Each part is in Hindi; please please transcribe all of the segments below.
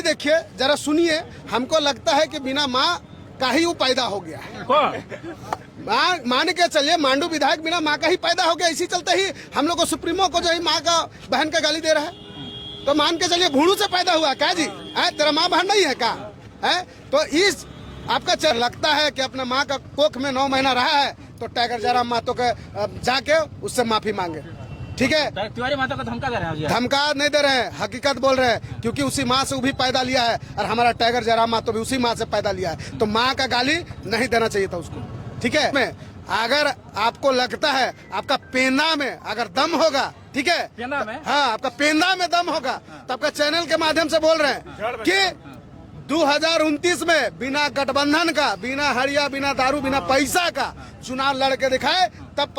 देखिए, जरा सुनिए। हमको लगता है कि बिना माँ का ही वो पैदा हो गया है। मान के चलिए मांडू विधायक बिना माँ का ही पैदा हो गया। इसी चलते ही हम लोग को सुप्रीमो को जो है माँ का बहन का गाली दे रहा है। तो मान के चलिए भूणू से पैदा हुआ क्या जी? तेरा माँ बहन नहीं है क्या? तो इस आपका लगता है कि अपना माँ का कोख में 9 महीना रहा है तो टाइगर जयराम महतो के जाके उससे माफी मांगे। ठीक है, तिवारी महतो को धमका दे रहे हैं। धमका नहीं दे रहे हैं, हकीकत बोल रहे हैं, क्योंकि उसी माँ से वो भी पैदा लिया है और हमारा टाइगर जयराम महतो भी उसी माँ से पैदा लिया है। तो माँ का गाली नहीं देना चाहिए था उसको। ठीक है, मैं अगर आपको लगता है आपका पेंदा में अगर दम होगा, ठीक है, पेंदा में, हाँ आपका पेंदा में दम होगा तो आपका चैनल के माध्यम से बोल रहे हैं कि 2029 में बिना गठबंधन का, बिना हड़िया, बिना दारू, बिना पैसा का चुनाव लड़के दिखाए, तब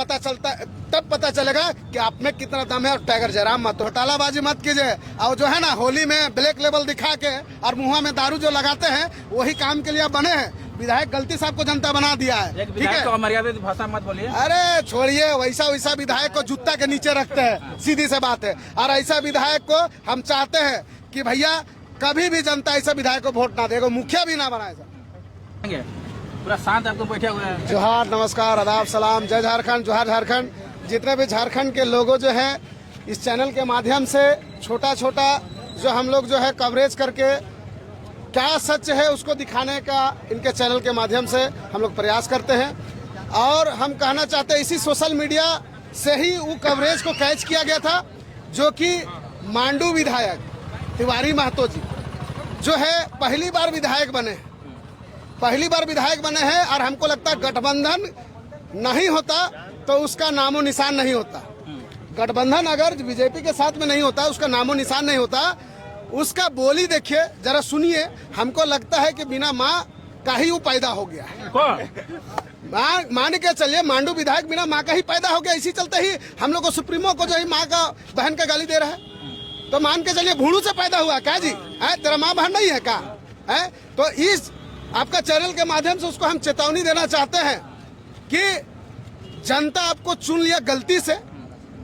पता चलेगा कि आप में कितना दम है। और टाइगर जयराम मत घोटालाबाजी मत कीजिए। और जो है ना, होली में ब्लैक लेवल दिखा के और मुंह में दारू जो लगाते हैं, वही काम के लिए बने हैं। विधायक गलती से आपको जनता बना दिया है। ठीक है, तो मर्यादित भाषा मत बोलिए। अरे छोड़िए, वैसा विधायक को जूता के नीचे रखते हैं, सीधी सी बात है। और ऐसा विधायक को हम चाहते हैं कि भैया कभी भी जनता ऐसा विधायक को वोट ना देगा, मुखिया भी ना बनाए। पूरा शांत आपको बैठे हुए हैं। जोहार, नमस्कार, आदाब, सलाम, जय झारखंड, जोहार झारखंड। जितने भी झारखंड के लोगों जो हैं इस चैनल के माध्यम से छोटा जो हम लोग जो है कवरेज करके क्या सच है उसको दिखाने का इनके चैनल के माध्यम से हम लोग प्रयास करते हैं। और हम कहना चाहते हैं, इसी सोशल मीडिया से ही वो कवरेज को कैच किया गया था, जो कि मांडू विधायक तिवारी महतो जी जो है पहली बार विधायक बने हैं। और हमको लगता है गठबंधन नहीं होता तो उसका नामो निशान नहीं होता। गठबंधन अगर बीजेपी के साथ में नहीं होता, उसका नामो निशान नहीं होता। उसका बोली देखिए, जरा सुनिए। हमको लगता है कि बिना माँ का ही वो पैदा हो गया है। मान के चलिए मांडू विधायक बिना माँ का ही पैदा हो गया। इसी चलते ही हम लोग को सुप्रीमो को जो है माँ का बहन का गाली दे रहा है। तो मान के चलिए भूणू से पैदा हुआ क्या जी? तेरा माँ बहन नहीं है क्या? तो इस आपका चैनल के माध्यम से उसको हम चेतावनी देना चाहते हैं कि जनता आपको चुन लिया गलती से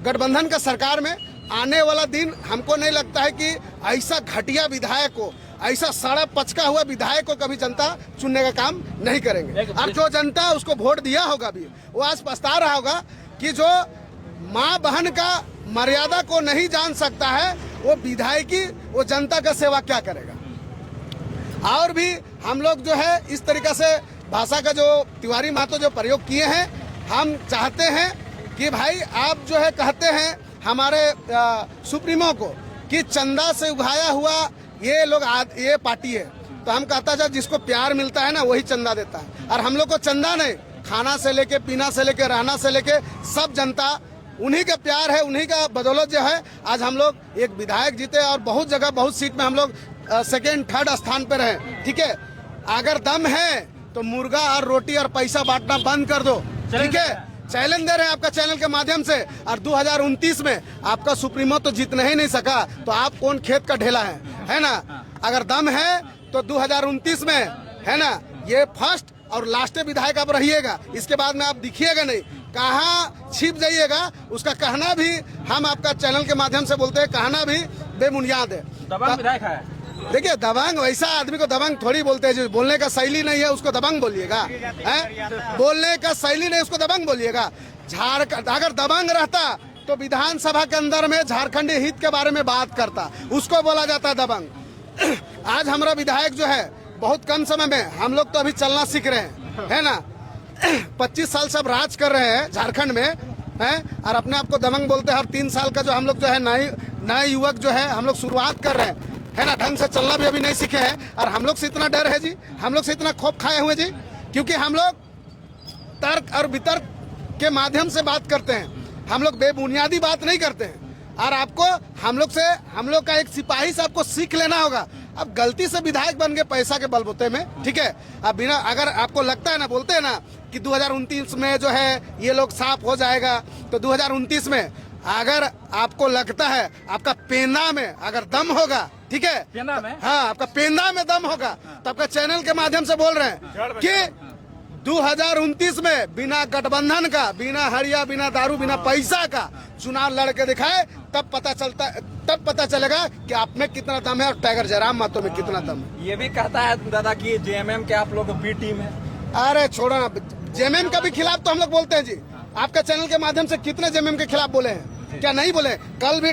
गठबंधन का सरकार में। आने वाला दिन हमको नहीं लगता है कि ऐसा घटिया विधायक को, ऐसा सड़ा पचका हुआ विधायक को कभी जनता चुनने का काम नहीं करेंगे। और जो जनता उसको वोट दिया होगा भी, वो आज पछता रहा होगा कि जो माँ बहन का मर्यादा को नहीं जान सकता है, वो विधायकी, वो जनता का सेवा क्या करेगा। और भी हम लोग जो है इस तरीके से भाषा का जो तिवारी महतो जो प्रयोग किए हैं, हम चाहते हैं कि भाई आप जो है कहते हैं हमारे सुप्रीमो को कि चंदा से उगाया हुआ ये लोग ये पार्टी है। तो हम कहता है जिसको प्यार मिलता है ना वही चंदा देता है। और हम लोग को चंदा नहीं, खाना से लेके, पीना से लेके, रहना से लेके सब जनता उन्हीं का प्यार है, उन्हीं का बदौलत जो है आज हम लोग एक विधायक जीते और बहुत जगह, बहुत सीट में हम लोग सेकेंड, थर्ड स्थान पे रहे। ठीक है, अगर दम है तो मुर्गा और रोटी और पैसा बांटना बंद कर दो। ठीक है, चैलेंज दे रहे हैं आपका चैनल के माध्यम से। और 2029 में आपका सुप्रीमो तो जीतने ही नहीं सका, तो आप कौन खेत का ढेला है ना? अगर दम है तो 2029 में, है ना, ये फर्स्ट और लास्ट विधायक आप रहिएगा। इसके बाद में आप दिखिएगा नहीं, कहाँ छिप जाइएगा। उसका कहना भी हम आपका चैनल के माध्यम से बोलते हैं, कहना भी बेबुनियाद है। दबंग विधायक है। देखिए, दबंग, वैसा आदमी को दबंग थोड़ी बोलते हैं। जो बोलने का शैली नहीं है उसको दबंग बोलिएगा? बोलने का शैली नहीं उसको दबंग बोलिएगा? झारखंड अगर दबंग रहता तो विधानसभा के अंदर में झारखंडी हित के बारे में बात करता, उसको बोला जाता है दबंग। आज हमारा विधायक जो है बहुत कम समय में, हम लोग तो अभी चलना सीख रहे हैं, है ना, 25 साल से अब राज कर रहे हैं झारखंड में, है, और अपने आप को दबंग बोलते हैं। और 3 साल का जो हम लोग जो है नए युवक जो है हम लोग शुरुआत कर रहे हैं, है ना, ढंग से चलना भी अभी नहीं सीखे हैं। और हम लोग से इतना डर है जी, हम लोग से इतना खौफ खाए हुए जी, क्योंकि हम लोग तर्क और वितर्क के माध्यम से बात करते हैं। हम लोग बेबुनियादी बात नहीं करते हैं। और आपको हम लोग का एक सिपाही से आपको सीख लेना होगा। अब गलती से विधायक बन गए पैसा के बलबूते में, ठीक है। अब बिना, अगर आपको लगता है ना, बोलते हैं ना कि 2029 में जो है ये लोग साफ हो जाएगा, तो 2029 में अगर आपको लगता है आपका पेंदा में अगर दम होगा, ठीक है, पेंदा में, हाँ, आपका पेंदा में दम होगा, तो आपका चैनल के माध्यम से बोल रहे हैं कि 2029 में बिना गठबंधन का, बिना हड़िया, बिना दारू, बिना पैसा का चुनाव लड़के दिखाए, तब पता चलेगा कि आप में कितना दम है और टाइगर जयराम मातो में कितना दम है। ये भी कहता है दादा कि जेएमएम के आप लोग बी टीम है। अरे छोड़ो ना, जेएमएम का भी खिलाफ तो हम लोग बोलते हैं जी। आपका चैनल के माध्यम से कितने जेएमएम के खिलाफ बोले हैं, क्या नहीं बोले? कल भी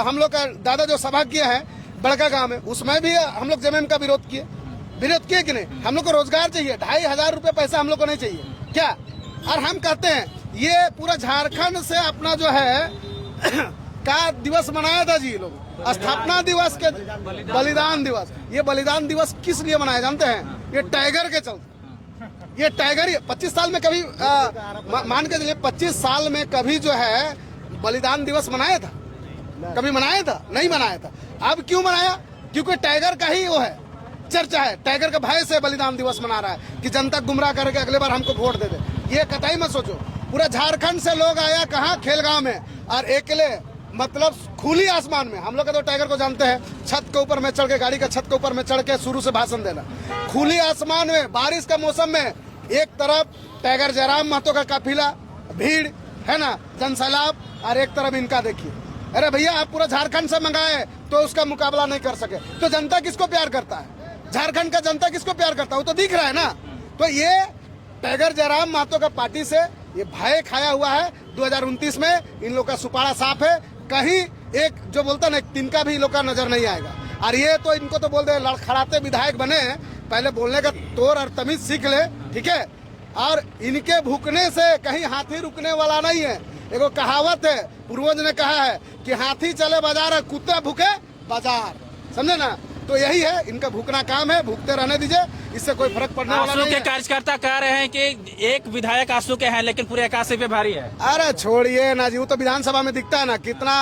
हम लोग का दादा जो सभा किया है बड़का गांव में, उसमें भी हम लोग जेएमएम का विरोध किए कि नहीं? हम लोग को रोजगार चाहिए, 2500 रुपए पैसा हम लोग को नहीं चाहिए क्या? और हम कहते हैं ये पूरा झारखंड से अपना जो है का दिवस मनाया था जी लोग, स्थापना दिवस के बलिदान दिवस। ये बलिदान दिवस किस लिए मनाया जानते हैं? ये टाइगर के चलते। ये टाइगर ही 25 साल में कभी मान के चलिए 25 साल में कभी जो है बलिदान दिवस मनाया था? कभी मनाया था? नहीं मनाया था। अब क्यों मनाया? क्योंकि टाइगर का ही वो है, चर्चा है। टाइगर का भय से बलिदान दिवस मना रहा है कि जनता गुमराह करके अगले बार हमको वोट दे दे। ये कतई मत सोचो, पूरा झारखंड से लोग आया कहाँ? खेलगांव में, और अकेले मतलब खुली आसमान में। हम लोग तो टाइगर को जानते हैं, छत के ऊपर में चढ़ के, गाड़ी का छत के ऊपर में चढ़ के शुरू से भाषण देना। खुली आसमान में बारिश का मौसम में एक तरफ टाइगर जयराम महतो का काफिला, भीड़ है ना, जनसैलाब, और एक तरफ इनका देखिए। अरे भैया, आप पूरा झारखंड से मंगाए तो उसका मुकाबला नहीं कर सके, तो जनता किसको प्यार करता है? झारखंड का जनता किसको प्यार करता है? वो तो दिख रहा है ना। तो ये टाइगर जयराम महतो का पार्टी से ये भय खाया हुआ है। 2029 में इन लोग का सुपारा साफ है। कहीं एक जो बोलता ना, तिनका भी इन लोग का नजर नहीं आएगा। और ये तो इनको तो बोल दे लड़खड़ाते विधायक बने हैं, पहले बोलने का तौर और तमीज सीख ले, ठीक है? और इनके भूकने से कहीं हाथी रुकने वाला नहीं है। एगो कहावत है, पूर्वज ने कहा है कि हाथी चले बाजार, कुत्ते भूखे बाजार, समझे ना? तो यही है, इनका भूखना काम है, भूखते रहने दीजिए, इससे कोई फर्क पड़ने वाला आंसू नहीं के है। कार्यकर्ता कह रहे हैं कि एक विधायक आंसू के हैं लेकिन पूरे 81 पे भारी है। अरे छोड़िए ना जी, वो तो विधानसभा में दिखता है ना, कितना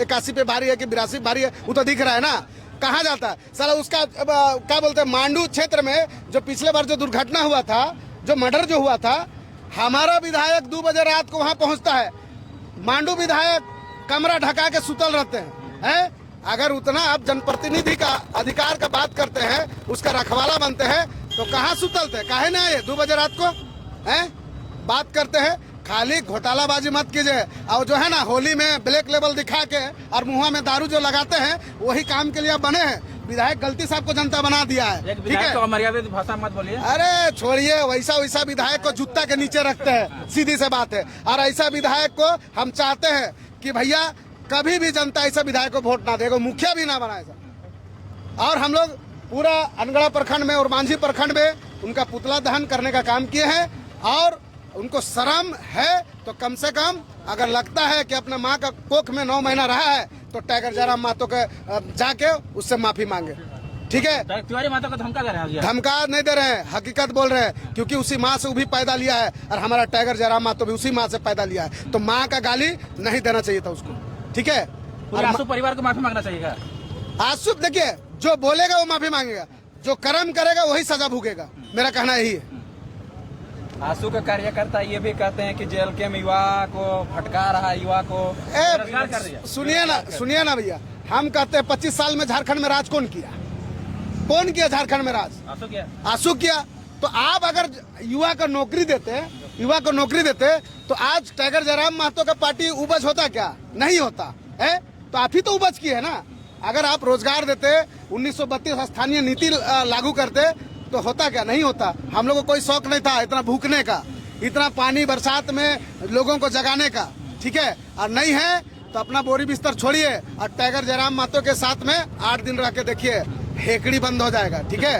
81 पे भारी है कि 82 पे भारी है, वो तो दिख रहा है ना। कहाँ जाता है साला? उसका क्या बोलते हैं, मांडू क्षेत्र में जो पिछले बार जो दुर्घटना हुआ था, जो मर्डर जो हुआ था, हमारा विधायक 2 बजे रात को वहाँ पहुँचता है। मांडू विधायक कमरा ढका के सुतल रहते हैं। अगर उतना आप जनप्रतिनिधि का अधिकार का बात करते हैं, उसका रखवाला बनते हैं, तो कहाँ सुतल थे? काहे ना आए 2 बजे रात को? बात करते हैं, खाली घोटालाबाजी मत कीजिए। और जो है ना, होली में ब्लैक लेबल दिखा के और मुंह में दारू जो लगाते हैं, वही काम के लिए बने हैं। विधायक गलती से आपको जनता बना दिया है, ठीक है? तो मर्यादित भाषा मत बोलिए। अरे छोड़िए, वैसा विधायक को जूता के नीचे रखते हैं, सीधी से बात है। और ऐसा विधायक को हम चाहते हैं कि भैया कभी भी जनता ऐसा विधायक को वोट ना देगा, मुखिया भी ना बनाए सर। और हम लोग पूरा अनगढ़ा प्रखंड में और मांझी प्रखंड में उनका पुतला दहन करने का काम किए हैं। और उनको शर्म है तो कम से कम, अगर लगता है कि अपने माँ का कोख में 9 महीना रहा है, तो टाइगर जयराम महतो के जाके उससे माफी मांगे, ठीक है? तिवारी महतो को धमका दे रहे हैं। धमका नहीं दे रहे हैं, हकीकत बोल रहे हैं, क्योंकि उसी माँ से वो भी पैदा लिया है और हमारा टाइगर जयराम महतो भी उसी माँ से पैदा लिया है। तो माँ का गाली नहीं देना चाहिए था उसको, ठीक है? पूरे आंसू परिवार को माफी मांगना चाहिए। आंसू देखिए, जो बोलेगा वो माफी मांगेगा, जो कर्म करेगा वही सजा भुगेगा, मेरा कहना यही है। आंसू का कार्यकर्ता ये भी कहते हैं कि जेएलके में युवा को भटका रहा है, युवा को बेरोजगार कर दिया। सुनिए ना भैया, हम कहते हैं 25 साल में झारखंड में राज कौन किया? कौन किया झारखंड में राज? आंसू किया। तो आप अगर युवा को नौकरी देते तो आज टाइगर जयराम महतो का पार्टी उपज होता क्या? नहीं होता है। तो आप ही तो उपज किए है ना। अगर आप रोजगार देते, 1932 स्थानीय नीति लागू करते, तो होता क्या? नहीं होता। हम लोगों को कोई शौक नहीं था इतना भूखने का, इतना पानी बरसात में लोगों को जगाने का, ठीक है? और नहीं है तो अपना बोरी बिस्तर छोड़िए और टाइगर जयराम महतो के साथ में 8 दिन रह के देखिए, हेकड़ी बंद हो जाएगा, ठीक है?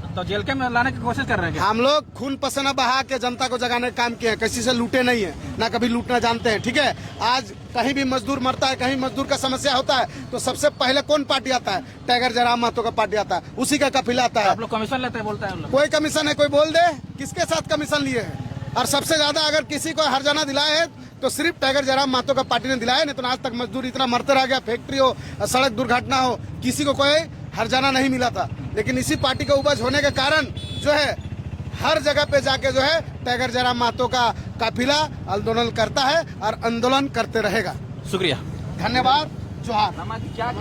तो जेल के में लाने की कोशिश कर रहे हैं। हम लोग खून पसीना बहा के जनता को जगाने का काम किए हैं, किसी से लूटे नहीं है, ना कभी लूटना जानते हैं, ठीक है? आज कहीं भी मजदूर मरता है, कहीं मजदूर का समस्या होता है, तो सबसे पहले कौन पार्टी आता है? टाइगर जयराम महतो का पार्टी आता है, उसी का काफिला आता है। आप लोग कमीशन लेते हैं, बोलता है कोई कमीशन है? कोई बोल दे किसके साथ कमीशन लिए हैं? और सबसे ज्यादा अगर किसी को हर्जाना दिलाया है तो सिर्फ टाइगर जयराम महतो का पार्टी ने दिलाया, नहीं तो आज तक मजदूर इतना मरते रह गया, फैक्ट्री हो, सड़क दुर्घटना हो, किसी को कोई हर्जाना नहीं मिला था। लेकिन इसी पार्टी का उपज होने के कारण जो है हर जगह पे जाके जो है टाइगर जयराम महतो का काफिला आंदोलन करता है और आंदोलन करते रहेगा। शुक्रिया, धन्यवाद, जोहार। क्या